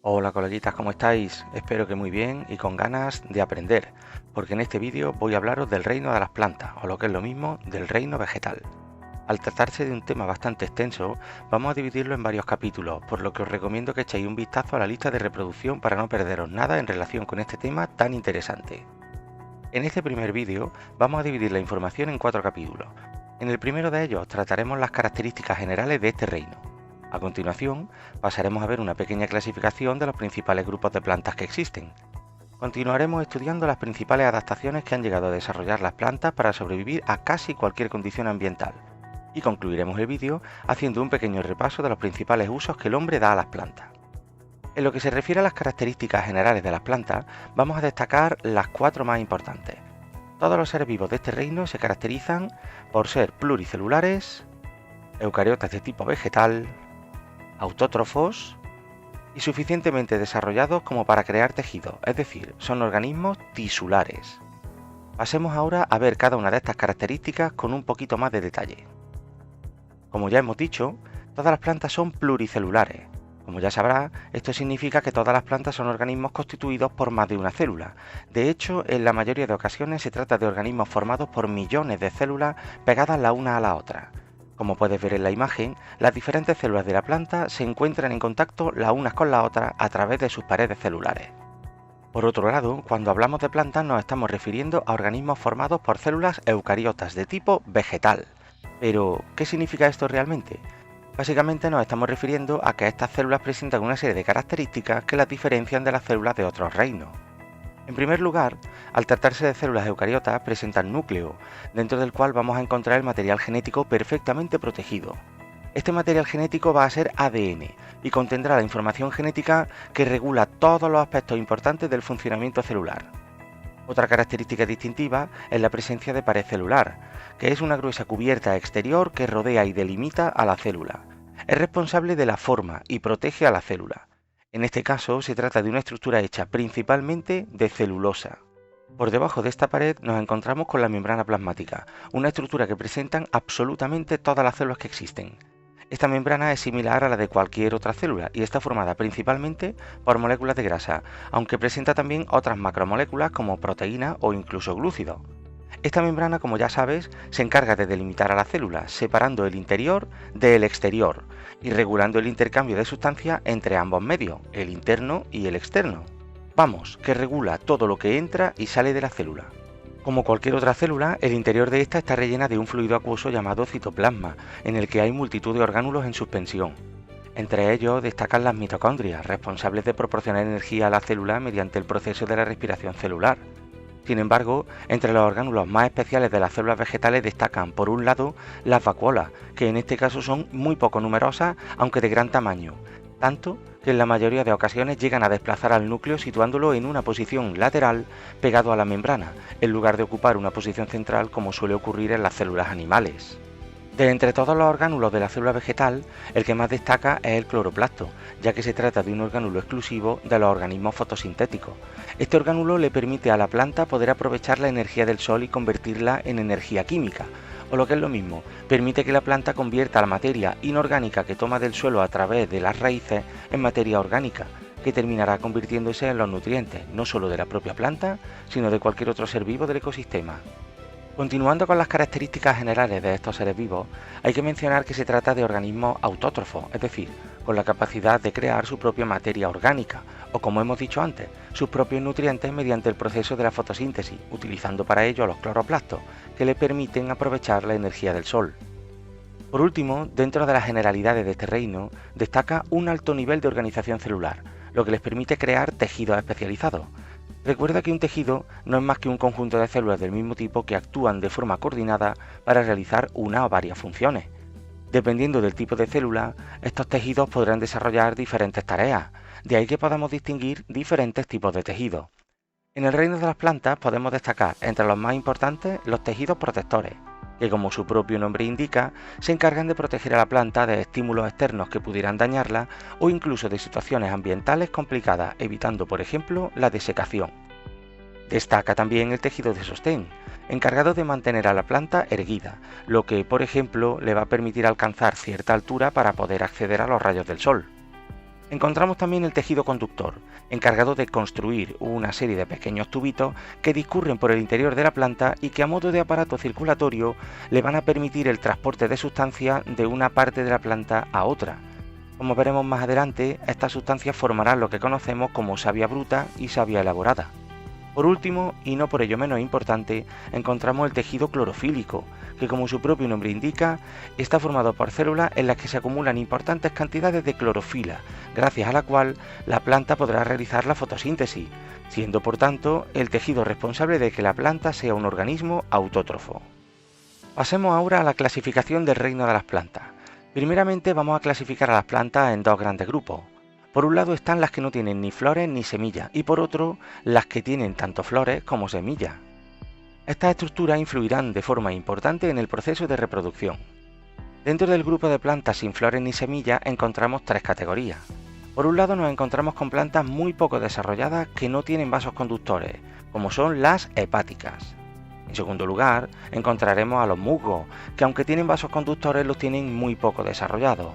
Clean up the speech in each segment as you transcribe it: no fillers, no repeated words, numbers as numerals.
Hola coleguitas, ¿cómo estáis? Espero que muy bien y con ganas de aprender, porque en este vídeo voy a hablaros del reino de las plantas, o lo que es lo mismo, del reino vegetal. Al tratarse de un tema bastante extenso, vamos a dividirlo en varios capítulos, por lo que os recomiendo que echéis un vistazo a la lista de reproducción para no perderos nada en relación con este tema tan interesante. En este primer vídeo vamos a dividir la información en 4 capítulos. En el primero de ellos trataremos las características generales de este reino. A continuación, pasaremos a ver una pequeña clasificación de los principales grupos de plantas que existen. Continuaremos estudiando las principales adaptaciones que han llegado a desarrollar las plantas para sobrevivir a casi cualquier condición ambiental. Y concluiremos el vídeo haciendo un pequeño repaso de los principales usos que el hombre da a las plantas. En lo que se refiere a las características generales de las plantas, vamos a destacar las 4 más importantes. Todos los seres vivos de este reino se caracterizan por ser pluricelulares, eucariotas de tipo vegetal, autótrofos y suficientemente desarrollados como para crear tejido, es decir, son organismos tisulares. Pasemos ahora a ver cada una de estas características con un poquito más de detalle. Como ya hemos dicho, todas las plantas son pluricelulares. Como ya sabrá, esto significa que todas las plantas son organismos constituidos por más de una célula. De hecho, en la mayoría de ocasiones se trata de organismos formados por millones de células pegadas la una a la otra. Como puedes ver en la imagen, las diferentes células de la planta se encuentran en contacto las unas con las otras a través de sus paredes celulares. Por otro lado, cuando hablamos de plantas nos estamos refiriendo a organismos formados por células eucariotas de tipo vegetal. Pero, ¿qué significa esto realmente? Básicamente nos estamos refiriendo a que estas células presentan una serie de características que las diferencian de las células de otros reinos. En primer lugar, al tratarse de células eucariotas, presentan núcleo, dentro del cual vamos a encontrar el material genético perfectamente protegido. Este material genético va a ser ADN y contendrá la información genética que regula todos los aspectos importantes del funcionamiento celular. Otra característica distintiva es la presencia de pared celular, que es una gruesa cubierta exterior que rodea y delimita a la célula. Es responsable de la forma y protege a la célula. En este caso se trata de una estructura hecha principalmente de celulosa. Por debajo de esta pared nos encontramos con la membrana plasmática, una estructura que presentan absolutamente todas las células que existen. Esta membrana es similar a la de cualquier otra célula y está formada principalmente por moléculas de grasa, aunque presenta también otras macromoléculas como proteínas o incluso glúcidos. Esta membrana, como ya sabes, se encarga de delimitar a la célula, separando el interior del exterior y regulando el intercambio de sustancias entre ambos medios, el interno y el externo. Vamos, que regula todo lo que entra y sale de la célula. Como cualquier otra célula, el interior de esta está rellena de un fluido acuoso llamado citoplasma, en el que hay multitud de orgánulos en suspensión. Entre ellos destacan las mitocondrias, responsables de proporcionar energía a la célula mediante el proceso de la respiración celular. Sin embargo, entre los orgánulos más especiales de las células vegetales destacan, por un lado, las vacuolas, que en este caso son muy poco numerosas, aunque de gran tamaño, tanto que en la mayoría de ocasiones llegan a desplazar al núcleo situándolo en una posición lateral pegado a la membrana, en lugar de ocupar una posición central como suele ocurrir en las células animales. De entre todos los orgánulos de la célula vegetal, el que más destaca es el cloroplasto, ya que se trata de un orgánulo exclusivo de los organismos fotosintéticos. Este orgánulo le permite a la planta poder aprovechar la energía del sol y convertirla en energía química, o lo que es lo mismo, permite que la planta convierta la materia inorgánica que toma del suelo a través de las raíces en materia orgánica, que terminará convirtiéndose en los nutrientes, no solo de la propia planta, sino de cualquier otro ser vivo del ecosistema. Continuando con las características generales de estos seres vivos, hay que mencionar que se trata de organismos autótrofos, es decir, con la capacidad de crear su propia materia orgánica, o como hemos dicho antes, sus propios nutrientes mediante el proceso de la fotosíntesis, utilizando para ello los cloroplastos, que le permiten aprovechar la energía del sol. Por último, dentro de las generalidades de este reino, destaca un alto nivel de organización celular, lo que les permite crear tejidos especializados. Recuerda que un tejido no es más que un conjunto de células del mismo tipo que actúan de forma coordinada para realizar una o varias funciones. Dependiendo del tipo de célula, estos tejidos podrán desarrollar diferentes tareas, de ahí que podamos distinguir diferentes tipos de tejidos. En el reino de las plantas podemos destacar entre los más importantes los tejidos protectores, que como su propio nombre indica, se encargan de proteger a la planta de estímulos externos que pudieran dañarla o incluso de situaciones ambientales complicadas, evitando por ejemplo la desecación. Destaca también el tejido de sostén, encargado de mantener a la planta erguida, lo que por ejemplo le va a permitir alcanzar cierta altura para poder acceder a los rayos del sol. Encontramos también el tejido conductor, encargado de construir una serie de pequeños tubitos que discurren por el interior de la planta y que a modo de aparato circulatorio le van a permitir el transporte de sustancias de una parte de la planta a otra. Como veremos más adelante, estas sustancias formarán lo que conocemos como savia bruta y savia elaborada. Por último, y no por ello menos importante, encontramos el tejido clorofílico, que como su propio nombre indica, está formado por células en las que se acumulan importantes cantidades de clorofila, gracias a la cual la planta podrá realizar la fotosíntesis, siendo por tanto el tejido responsable de que la planta sea un organismo autótrofo. Pasemos ahora a la clasificación del reino de las plantas. Primeramente vamos a clasificar a las plantas en dos grandes grupos. Por un lado están las que no tienen ni flores ni semillas y por otro las que tienen tanto flores como semillas. Estas estructuras influirán de forma importante en el proceso de reproducción. Dentro del grupo de plantas sin flores ni semillas encontramos tres categorías. Por un lado nos encontramos con plantas muy poco desarrolladas que no tienen vasos conductores, como son las hepáticas. En segundo lugar, encontraremos a los musgos, que aunque tienen vasos conductores los tienen muy poco desarrollados.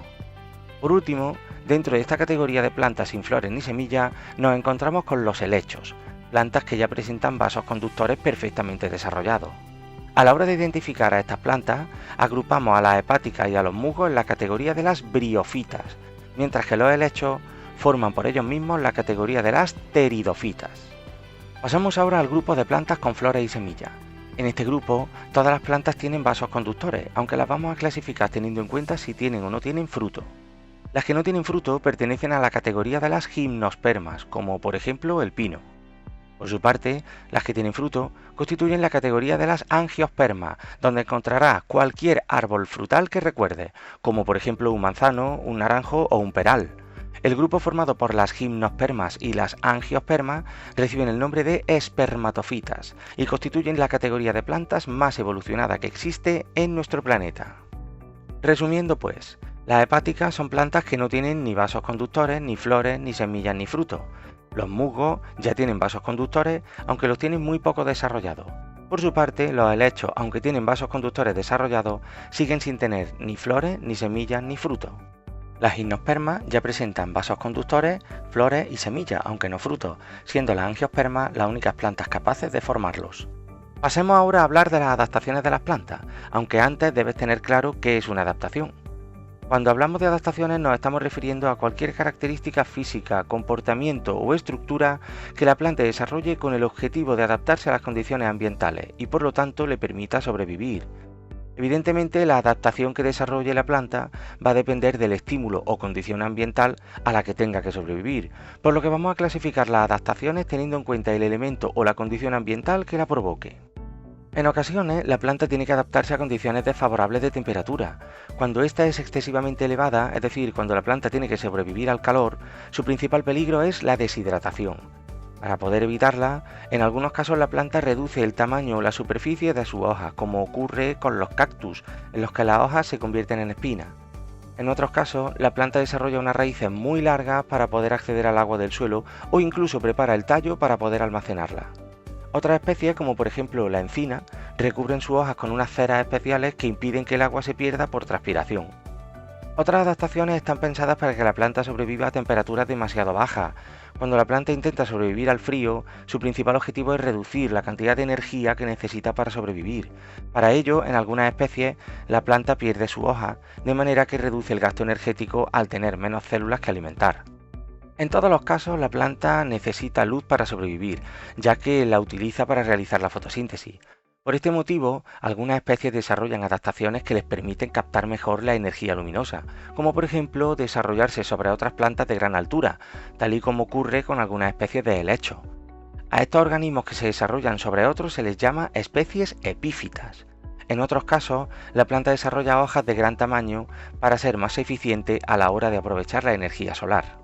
Por último, dentro de esta categoría de plantas sin flores ni semillas, nos encontramos con los helechos, plantas que ya presentan vasos conductores perfectamente desarrollados. A la hora de identificar a estas plantas, agrupamos a las hepáticas y a los musgos en la categoría de las briófitas, mientras que los helechos forman por ellos mismos la categoría de las pteridofitas. Pasamos ahora al grupo de plantas con flores y semillas. En este grupo, todas las plantas tienen vasos conductores, aunque las vamos a clasificar teniendo en cuenta si tienen o no tienen fruto. Las que no tienen fruto pertenecen a la categoría de las gimnospermas, como por ejemplo el pino. Por su parte, las que tienen fruto constituyen la categoría de las angiospermas, donde encontrará cualquier árbol frutal que recuerde, como por ejemplo un manzano, un naranjo o un peral. El grupo formado por las gimnospermas y las angiospermas reciben el nombre de espermatofitas y constituyen la categoría de plantas más evolucionada que existe en nuestro planeta. Resumiendo pues, las hepáticas son plantas que no tienen ni vasos conductores, ni flores, ni semillas, ni frutos. Los musgos ya tienen vasos conductores, aunque los tienen muy poco desarrollados. Por su parte, los helechos, aunque tienen vasos conductores desarrollados, siguen sin tener ni flores, ni semillas, ni frutos. Las gimnospermas ya presentan vasos conductores, flores y semillas, aunque no frutos, siendo las angiospermas las únicas plantas capaces de formarlos. Pasemos ahora a hablar de las adaptaciones de las plantas, aunque antes debes tener claro qué es una adaptación. Cuando hablamos de adaptaciones nos estamos refiriendo a cualquier característica física, comportamiento o estructura que la planta desarrolle con el objetivo de adaptarse a las condiciones ambientales y por lo tanto le permita sobrevivir. Evidentemente, la adaptación que desarrolle la planta va a depender del estímulo o condición ambiental a la que tenga que sobrevivir, por lo que vamos a clasificar las adaptaciones teniendo en cuenta el elemento o la condición ambiental que la provoque. En ocasiones, la planta tiene que adaptarse a condiciones desfavorables de temperatura. Cuando ésta es excesivamente elevada, es decir, cuando la planta tiene que sobrevivir al calor, su principal peligro es la deshidratación. Para poder evitarla, en algunos casos la planta reduce el tamaño o la superficie de sus hojas, como ocurre con los cactus, en los que las hojas se convierten en espinas. En otros casos, la planta desarrolla unas raíces muy largas para poder acceder al agua del suelo o incluso prepara el tallo para poder almacenarla. Otras especies, como por ejemplo la encina, recubren sus hojas con unas ceras especiales que impiden que el agua se pierda por transpiración. Otras adaptaciones están pensadas para que la planta sobreviva a temperaturas demasiado bajas. Cuando la planta intenta sobrevivir al frío, su principal objetivo es reducir la cantidad de energía que necesita para sobrevivir. Para ello, en algunas especies, la planta pierde su hoja, de manera que reduce el gasto energético al tener menos células que alimentar. En todos los casos, la planta necesita luz para sobrevivir, ya que la utiliza para realizar la fotosíntesis. Por este motivo, algunas especies desarrollan adaptaciones que les permiten captar mejor la energía luminosa, como por ejemplo desarrollarse sobre otras plantas de gran altura, tal y como ocurre con algunas especies de helechos. A estos organismos que se desarrollan sobre otros se les llama especies epífitas. En otros casos, la planta desarrolla hojas de gran tamaño para ser más eficiente a la hora de aprovechar la energía solar.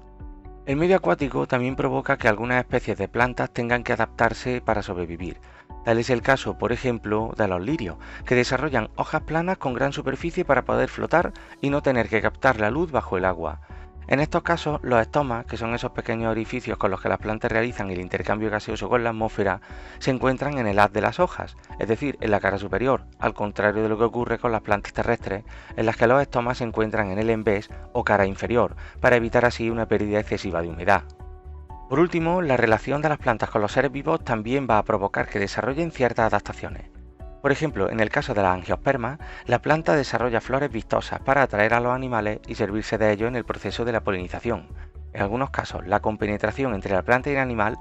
El medio acuático también provoca que algunas especies de plantas tengan que adaptarse para sobrevivir. Tal es el caso, por ejemplo, de los lirios, que desarrollan hojas planas con gran superficie para poder flotar y no tener que captar la luz bajo el agua. En estos casos, los estomas, que son esos pequeños orificios con los que las plantas realizan el intercambio gaseoso con la atmósfera, se encuentran en el haz de las hojas, es decir, en la cara superior, al contrario de lo que ocurre con las plantas terrestres, en las que los estomas se encuentran en el envés o cara inferior, para evitar así una pérdida excesiva de humedad. Por último, la relación de las plantas con los seres vivos también va a provocar que desarrollen ciertas adaptaciones. Por ejemplo, en el caso de las angiospermas, la planta desarrolla flores vistosas para atraer a los animales y servirse de ellos en el proceso de la polinización. En algunos casos, la compenetración entre la planta y el animal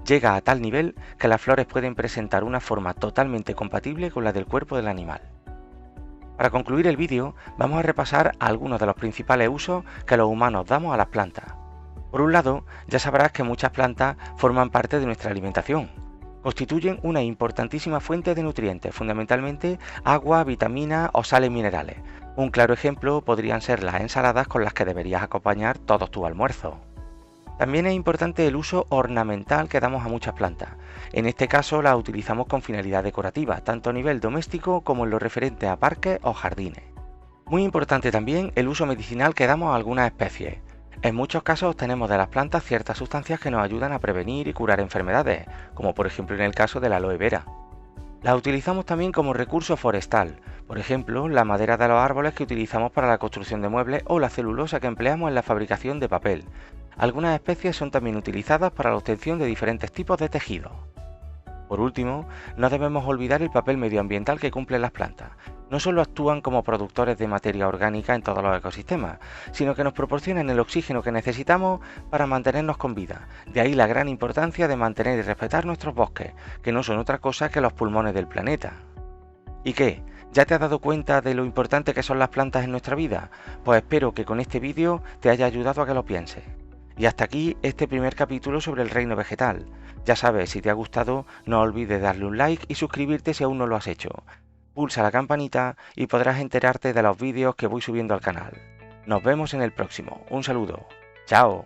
llega a tal nivel que las flores pueden presentar una forma totalmente compatible con la del cuerpo del animal. Para concluir el vídeo, vamos a repasar algunos de los principales usos que los humanos damos a las plantas. Por un lado, ya sabrás que muchas plantas forman parte de nuestra alimentación. Constituyen una importantísima fuente de nutrientes, fundamentalmente agua, vitaminas o sales minerales. Un claro ejemplo podrían ser las ensaladas con las que deberías acompañar todos tus almuerzos. También es importante el uso ornamental que damos a muchas plantas. En este caso las utilizamos con finalidad decorativa, tanto a nivel doméstico como en lo referente a parques o jardines. Muy importante también el uso medicinal que damos a algunas especies. En muchos casos obtenemos de las plantas ciertas sustancias que nos ayudan a prevenir y curar enfermedades, como por ejemplo en el caso de la aloe vera. Las utilizamos también como recurso forestal, por ejemplo la madera de los árboles que utilizamos para la construcción de muebles o la celulosa que empleamos en la fabricación de papel. Algunas especies son también utilizadas para la obtención de diferentes tipos de tejidos. Por último, no debemos olvidar el papel medioambiental que cumplen las plantas. No solo actúan como productores de materia orgánica en todos los ecosistemas, sino que nos proporcionan el oxígeno que necesitamos para mantenernos con vida. De ahí la gran importancia de mantener y respetar nuestros bosques, que no son otra cosa que los pulmones del planeta. ¿Y qué? ¿Ya te has dado cuenta de lo importante que son las plantas en nuestra vida? Pues espero que con este vídeo te haya ayudado a que lo pienses. Y hasta aquí este primer capítulo sobre el reino vegetal. Ya sabes, si te ha gustado, no olvides darle un like y suscribirte si aún no lo has hecho. Pulsa la campanita y podrás enterarte de los vídeos que voy subiendo al canal. Nos vemos en el próximo. Un saludo. ¡Chao!